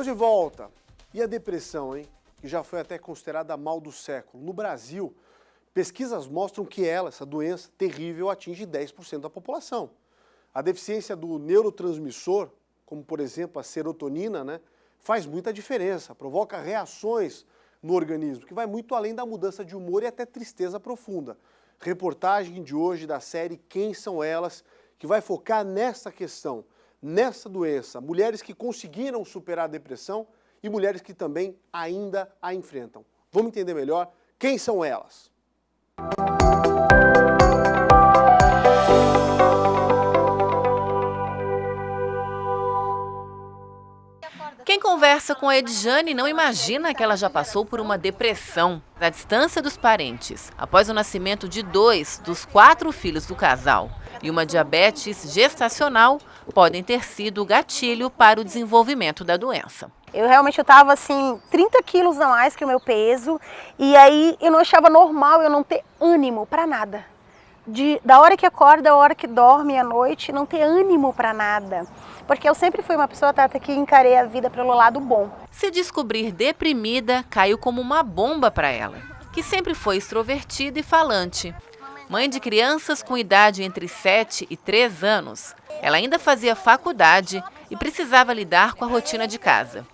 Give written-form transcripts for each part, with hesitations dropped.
De volta. E a depressão, hein? Que já foi até considerada mal do século. No Brasil, pesquisas mostram que essa doença terrível, atinge 10% da população. A deficiência do neurotransmissor, como por exemplo a serotonina, faz muita diferença, provoca reações no organismo, que vai muito além da mudança de humor e até tristeza profunda. Reportagem de hoje da série Quem São Elas, que vai focar nessa questão, nessa doença, mulheres que conseguiram superar a depressão e mulheres que também ainda a enfrentam. Vamos entender melhor quem são elas. Quem conversa com a Edjane não imagina que ela já passou por uma depressão à distância dos parentes, após o nascimento de 2 dos 4 filhos do casal. E uma diabetes gestacional podem ter sido o gatilho para o desenvolvimento da doença. Eu realmente estava assim, 30 quilos a mais que o meu peso, e aí eu não achava normal eu não ter ânimo para nada. Da hora que acorda, da hora que dorme à noite, não ter ânimo para nada. Porque eu sempre fui uma pessoa, Tata, que encarei a vida pelo lado bom. Se descobrir deprimida, caiu como uma bomba para ela, que sempre foi extrovertida e falante. Mãe de crianças com idade entre 7 e 3 anos, ela ainda fazia faculdade e precisava lidar com a rotina de casa.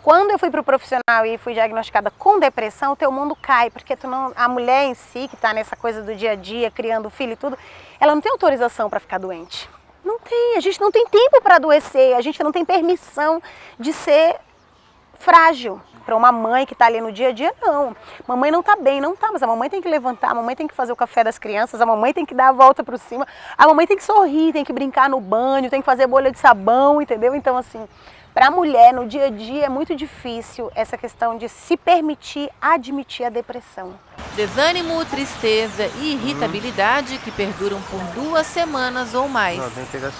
Quando eu fui para o profissional e fui diagnosticada com depressão, o teu mundo cai, porque a mulher em si, que está nessa coisa do dia a dia, criando filho e tudo, ela não tem autorização para ficar doente. Não tem, a gente não tem tempo para adoecer, a gente não tem permissão de ser frágil. Para uma mãe que está ali no dia a dia, não. Mamãe não está bem, não está, mas a mamãe tem que levantar, a mamãe tem que fazer o café das crianças, a mamãe tem que dar a volta por cima, a mamãe tem que sorrir, tem que brincar no banho, tem que fazer bolha de sabão, entendeu? Então, assim, para a mulher, no dia a dia, é muito difícil essa questão de se permitir admitir a depressão. Desânimo, tristeza e irritabilidade que perduram por 2 semanas ou mais.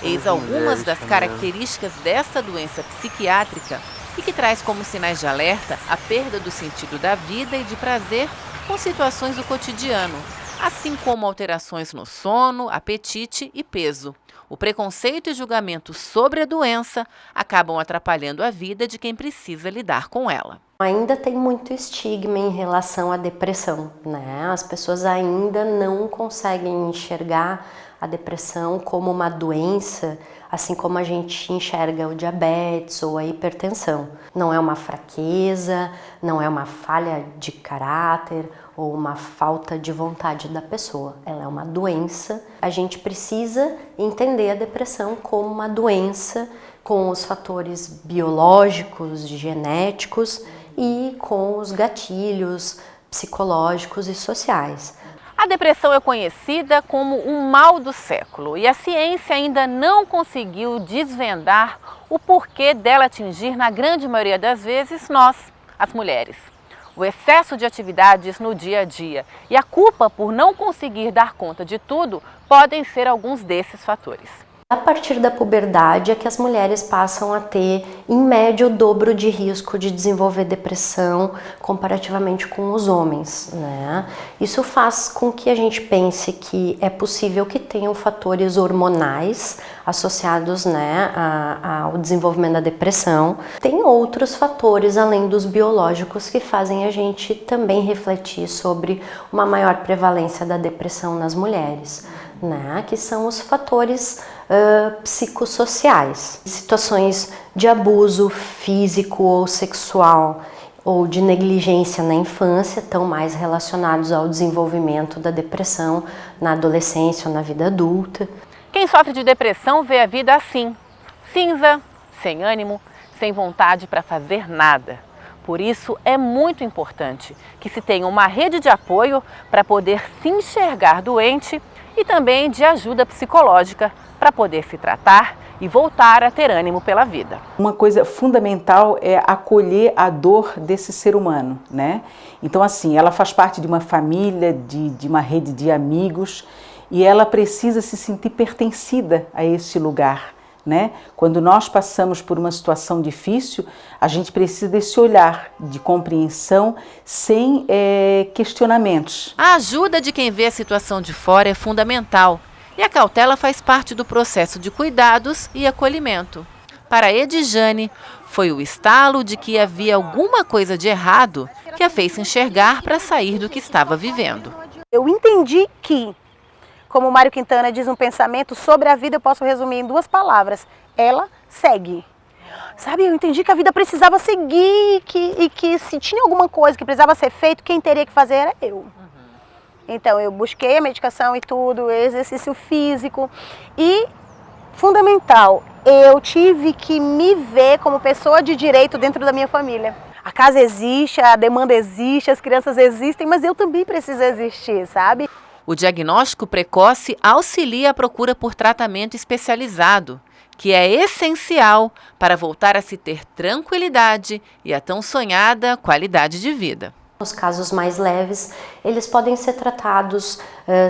Eis algumas das características desta doença psiquiátrica e que traz como sinais de alerta a perda do sentido da vida e de prazer com situações do cotidiano, assim como alterações no sono, apetite e peso. O preconceito e julgamento sobre a doença acabam atrapalhando a vida de quem precisa lidar com ela. Ainda tem muito estigma em relação à depressão, né? As pessoas ainda não conseguem enxergar a depressão como uma doença, assim como a gente enxerga o diabetes ou a hipertensão. Não é uma fraqueza, não é uma falha de caráter ou uma falta de vontade da pessoa. Ela é uma doença. A gente precisa entender a depressão como uma doença com os fatores biológicos, genéticos e com os gatilhos psicológicos e sociais. A depressão é conhecida como um mal do século e a ciência ainda não conseguiu desvendar o porquê dela atingir, na grande maioria das vezes, nós, as mulheres. O excesso de atividades no dia a dia e a culpa por não conseguir dar conta de tudo podem ser alguns desses fatores. A partir da puberdade é que as mulheres passam a ter, em média, o dobro de risco de desenvolver depressão comparativamente com os homens, né? Isso faz com que a gente pense que é possível que tenham fatores hormonais associados, né, ao desenvolvimento da depressão. Tem outros fatores, além dos biológicos, que fazem a gente também refletir sobre uma maior prevalência da depressão nas mulheres, né, que são os fatores psicossociais. Situações de abuso físico ou sexual ou de negligência na infância estão mais relacionados ao desenvolvimento da depressão na adolescência ou na vida adulta. Quem sofre de depressão vê a vida assim, cinza, sem ânimo, sem vontade para fazer nada. Por isso, é muito importante que se tenha uma rede de apoio para poder se enxergar doente e também de ajuda psicológica para poder se tratar e voltar a ter ânimo pela vida. Uma coisa fundamental é acolher a dor desse ser humano, né? Então, assim, ela faz parte de uma família, de uma rede de amigos e ela precisa se sentir pertencida a esse lugar, né? Quando nós passamos por uma situação difícil, a gente precisa desse olhar de compreensão sem questionamentos. A ajuda de quem vê a situação de fora é fundamental e a cautela faz parte do processo de cuidados e acolhimento. Para Edjane, foi o estalo de que havia alguma coisa de errado que a fez se enxergar para sair do que estava vivendo. Eu entendi que, como o Mário Quintana diz, um pensamento sobre a vida eu posso resumir em 2 palavras. Ela segue. Sabe, eu entendi que a vida precisava seguir e que se tinha alguma coisa que precisava ser feito, quem teria que fazer era eu. Então eu busquei a medicação e tudo, exercício físico e, fundamental, eu tive que me ver como pessoa de direito dentro da minha família. A casa existe, a demanda existe, as crianças existem, mas eu também preciso existir, sabe? O diagnóstico precoce auxilia a procura por tratamento especializado, que é essencial para voltar a se ter tranquilidade e a tão sonhada qualidade de vida. Os casos mais leves, eles podem ser tratados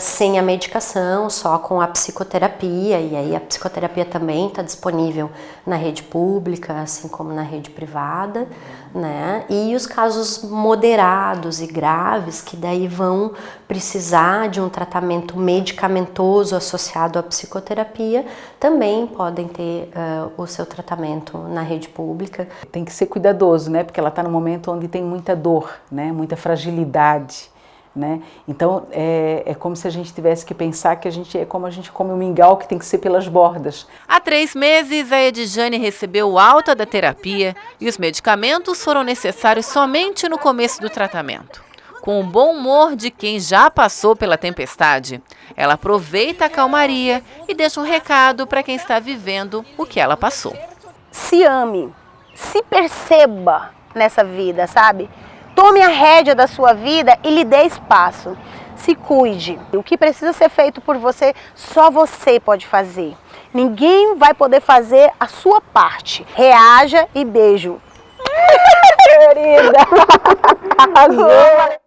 sem a medicação, só com a psicoterapia, e aí a psicoterapia também está disponível na rede pública, assim como na rede privada, né? E os casos moderados e graves, que daí vão precisar de um tratamento medicamentoso associado à psicoterapia, também podem ter o seu tratamento na rede pública. Tem que ser cuidadoso, né? Porque ela está num momento onde tem muita dor, né? Muita fragilidade, né? Então é como se a gente tivesse que pensar que a gente é como a gente come um mingau, que tem que ser pelas bordas. Há 3 meses, a Edjane recebeu alta da terapia e os medicamentos foram necessários somente no começo do tratamento. Com o bom humor de quem já passou pela tempestade, ela aproveita a calmaria e deixa um recado para quem está vivendo o que ela passou. Se ame, se perceba nessa vida, sabe? Tome a rédea da sua vida e lhe dê espaço. Se cuide. O que precisa ser feito por você, só você pode fazer. Ninguém vai poder fazer a sua parte. Reaja e beijo. Querida! Arrasou!